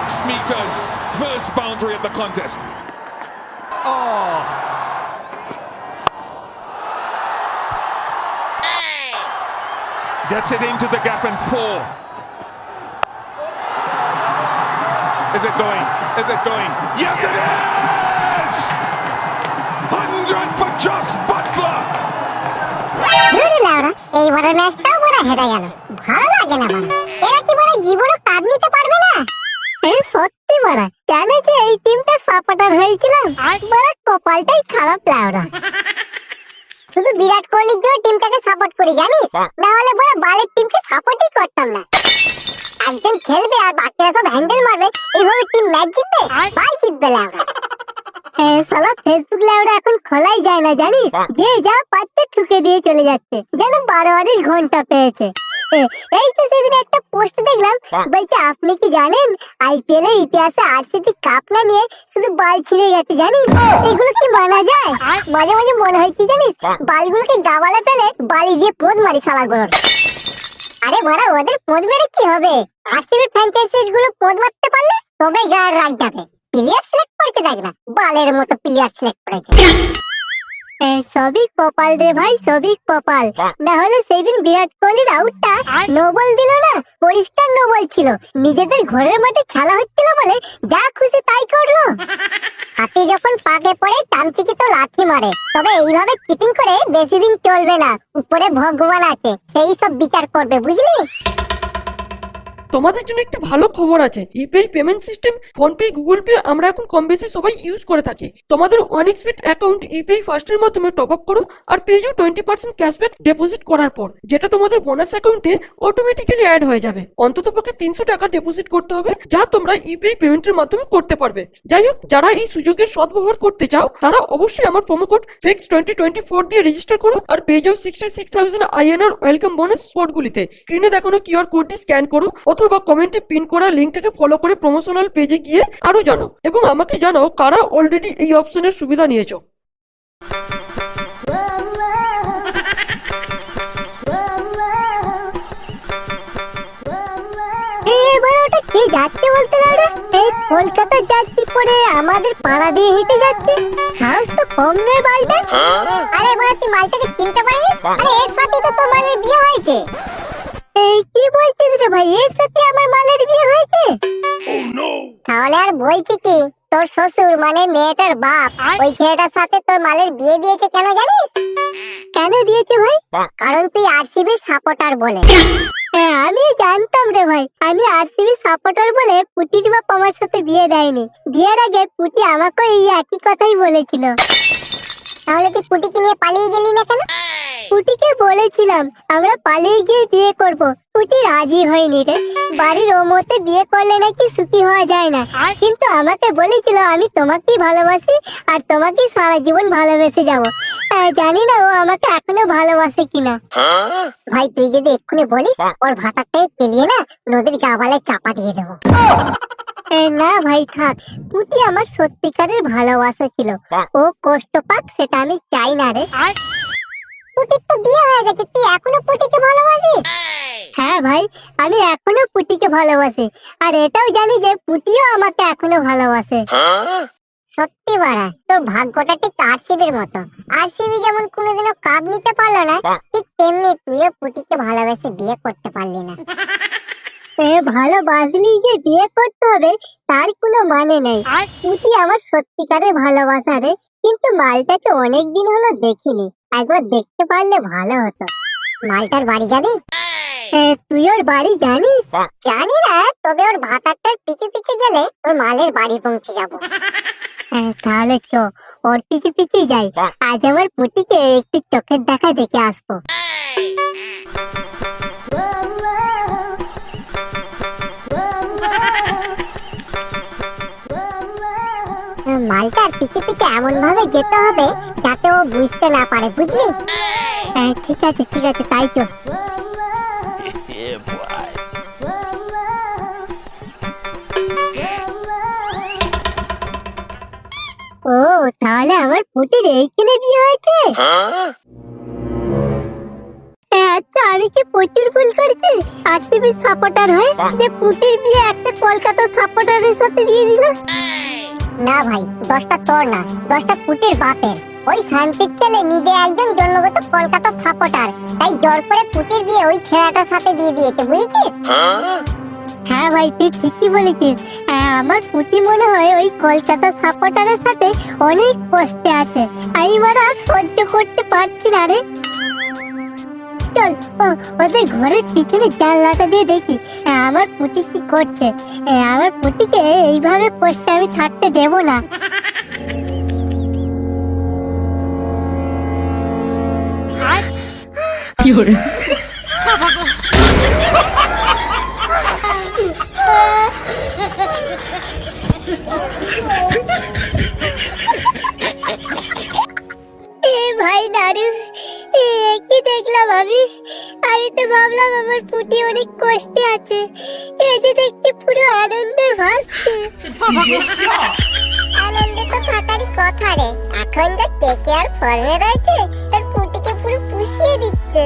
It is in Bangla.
6 meters, first boundary of the contest. Oh. Gets it into the gap and 4. Is it going? Is it going? Yes, it is! 100 for Jos Buttler! এইবারের ম্যাচটাও বড় হেরে গেল, ভালো লাগে না বড়। এরা কি বড় জীবনে কাপ নিতে পারবে না? সত্যি বড়, জানে যে এই টিমটা সাপোর্টার হয়েছিলাম, বড় কপালটাই খারাপ লাউরা। শুধু বিরাট কোহলির জন্য টিমটাকে সাপোর্ট করি জানিস, না হলে বড় বালের টিমকে সাপোর্টই করতাম না। একজন খেলবে আর বাকিরা সব হ্যান্ডেল মারবে, এইভাবে টিম ম্যাচ জিতবে? বাল জিতবে লাউরা। সালা ফেসবুক লাউরা এখন খোলাই যায় না জানিস, যে যা পাচ্ছে ঠুকে দিয়ে চলে যাচ্ছে, যেন 12 ঘন্টা পেয়েছে। এই তো সেদিন একটা পোস্ট দেখলাম, বলছে আপনি কি জানেন আইপিএল এর ইতিহাসে আরসিবি কাপ না নিয়ে শুধু বাল ছিঁড়ে গেছে জানিস? এগুলো কি মানা যায়? মাঝে মাঝে মনে হয় কি জানিস, বালগুলোকে গাওয়ালে ফেলে বালি দিয়ে পোদ মারি শালাগুলোর। আরে বড়া, ওদের পোদ মেরে কি হবে? আরসিবি ফ্র্যাঞ্চাইজিস গুলো পোদ মারতে পারলে তবে গায়ের রাগ যাবে। প্লেয়ার সিলেক্ট করেছে দেখ না, বালের মতো প্লেয়ার সিলেক্ট করেছে। সবই কপাল রে ভাই, সবই কপাল। না হলে সেইদিন বিরাট কোহলির আউটটা নো বল দিল না, পরিষ্কার নো বল ছিল। নিজেদের ঘরের মাঠে খেলা হচ্ছিল বলে যা খুশি তাই করলো। হাতি যখন পাকে পড়ে চামচিকি তো লাথি মারে, তবে এইভাবে চিটিং করে বেশি দিন চলবে না। উপরে ভগবান আছে, সেই সব বিচার করবে, বুঝলি? তোমাদের জন্য একটা ভালো খবর আছে। UPI payment system PhonePe, Google pay আমরা এখন কম বেশি সবাই ইউজ করে থাকি। তোমাদের OneXBet অ্যাকাউন্ট ইউপিআই ফার্স্টের মাধ্যমে টপ আপ করো আর পেয়ে যাও 20% ক্যাশব্যাক ডিপোজিট করার পর, যেটা তোমাদের বোনাস অ্যাকাউন্টে অটোমেটিক্যালি অ্যাড হয়ে যাবে। অন্ততপক্ষে 300 টাকা ডিপোজিট করতে হবে, যা তোমরা ইউপিআই পেমেন্টের মাধ্যমে করতে পারবে। যাই হোক, যারা এই সুযোগের সদ্ব্যবহার করতে চাও তারা অবশ্যই আমার প্রোমো কোড FIX2024 দিয়ে রেজিস্টার করো আর পেয়ে যাও 66,000 INR ওয়েলকাম বোনাস কোডগুলিতে। স্ক্রিনে দেখানো কিউআর কোডটি স্ক্যান করো অথবা কমেন্টে পিন করা লিংকটাকে ফলো করে প্রমোশনাল পেজে গিয়ে আরো জানো, এবং আমাকে জানাও কারা অলরেডি এই অপশনের সুবিধা নিয়েছো। কে যাচ্ছে বলতে পারে? এই কলকাতা যাচ্ছি পরে আমাদের পাড়া দিয়ে হেঁটে যাচ্ছে, সাহস তো কম নয় বালটা। আরে বড়, তুই মালটাকে চিনতে পারিনি? আরে এর সাথে তো তোর মালের বিয়ে হয়েছে। এই কি বলছিস রে ভাই, এর সাথে আমার মালের বিয়ে হয়েছে? তাহলে আর বলছি কি, তোর শ্বশুর মানে মেয়েটার বাপ ওই ছেলেটার সাথে তোর মালের বিয়ে দিয়েছে। কেন জানিস? কেন দিয়েছে ভাই? কারণ তুই আরসিবি সাপোর্টার বলে। হ্যাঁ, আমি জানতাম রে ভাই, আমি আরসিবি সাপোর্টার বলে পুটির বাপ আমার সাথে বিয়ে দেয়নি। বিয়ের আগে পুটি আমাকে এই একই কথাই বলেছিল। তাহলে তুই পুটিকে নিয়ে পালিয়ে গেলি না কেন? পুটিকে বলেছিলাম আমরা পালিয়ে গিয়ে বিয়ে করব, পুটি রাজি হয়নি রে। বাড়ির ও মতে বিয়ে করলে নাকি সুখী হওয়া যায় না, কিন্তু আমাকে বলেছিল আমি তোমাকেই ভালোবাসি আর তোমাকেই সারা জীবন ভালোবেসে যাবো। জানি না ও আমাকে এখনো ভালোবাসে কিনা। ভাই তুই যদি এক্ষুনি বলিস, ওর ভাতাটাই কেলিয়ে না নদীর গাবালে চাপা দিয়ে দেবো। না ভাই থাক, পুটি আমার সত্যিকারের ভালোবাসা ছিল, ও কষ্ট পাক সেটা আমি চাই না রে। পুটির তো বিয়ে হয়ে গেছে, তুই এখনো পুটিকে ভালোবাসিস? হ্যাঁ ভাই, আমি এখনো পুটিকে ভালোবাসি, আর এটাও জানি যে পুটিও আমাকে এখনো ভালোবাসে। সত্যি বাড়া, তোর ভাগ্যটা ঠিক আরসিবির মতো। আরসিবি যেমন কোনোদিনও কাপ নিতে পারলো না, ঠিক তেমনি তুইও পুটিকে ভালোবেসে বিয়ে করতে পারলি না। ভালোবাসলি যে বিয়ে করতে হবে তার কোনো মানে নেই। পুটি আমার সত্যিকারের ভালোবাসা রে, কিন্তু মালটাকে অনেকদিন হলো দেখিনি, একবার দেখতে পারলে ভালো হতো। মালটার বাড়ি যাবি? তুই ওর বাড়ি জানিস? জানি না, তবে ওর ভাতারটার পিছু পিছু গেলে ওর মালের বাড়ি পৌঁছে যাবো। তাহলে চ, ওর পিছু পিছু যাই। আজ আমার পুটিকে একটু চোখের দেখা দেখে আসবো। মালটার পিছু পিছু এমন ভাবে যেতে হবে যাতে ও বুঝতে না পারে, বুঝলি? ঠিক আছে ঠিক আছে, তাই তো। ও তাহলে আমার পুটির এইখানে বিয়ে হয়েছে? চারিকে প্রচুর ভুল করেছে আরসিবি সাপোর্টার হয়ে যে পুটির বিয়ে একটা কলকাতা সাপোর্টারের সাথে দিয়ে দিল। না ভাই, দোষটা তোর না, দোষটা পুটির বাপের। ওই শান্তির ছেলে নিজে একজন জন্মগত কলকাতা সাপোর্টার, তাই জোর করে পুটির বিয়ে ওই ছেলেটার সাথে দিয়ে দিয়েছে, বুঝেছিস? হ্যাঁ ভাই, তুই ঠিকই বলেছিস। আমার পুটি মনে হয় ওই কলকাতা সাপোর্টারের সাথে অনেক কষ্টে আছে। আমি আর সহ্য করতে পারছি না রে। চল ওদের ঘরের পিছনে জানলাটা দিয়ে দেখি আমার পুটি কি করছে। আমার পুটিকে এইভাবে কষ্টে আমি থাকতে দেব না। কি হরে ভাই নাড়ু, কি দেখলাম আমি? আমি তো ভাবলাম আমার পুটি অনেক কষ্টে আছে, এই যে দেখতে পুরো আনন্দে ভাসছে। আনন্দে তো থাকারই কথা রে, এখন যা টেকে আর ফর্মে রয়েছে তার পুটিকে পুরো পুষিয়ে দিচ্ছে।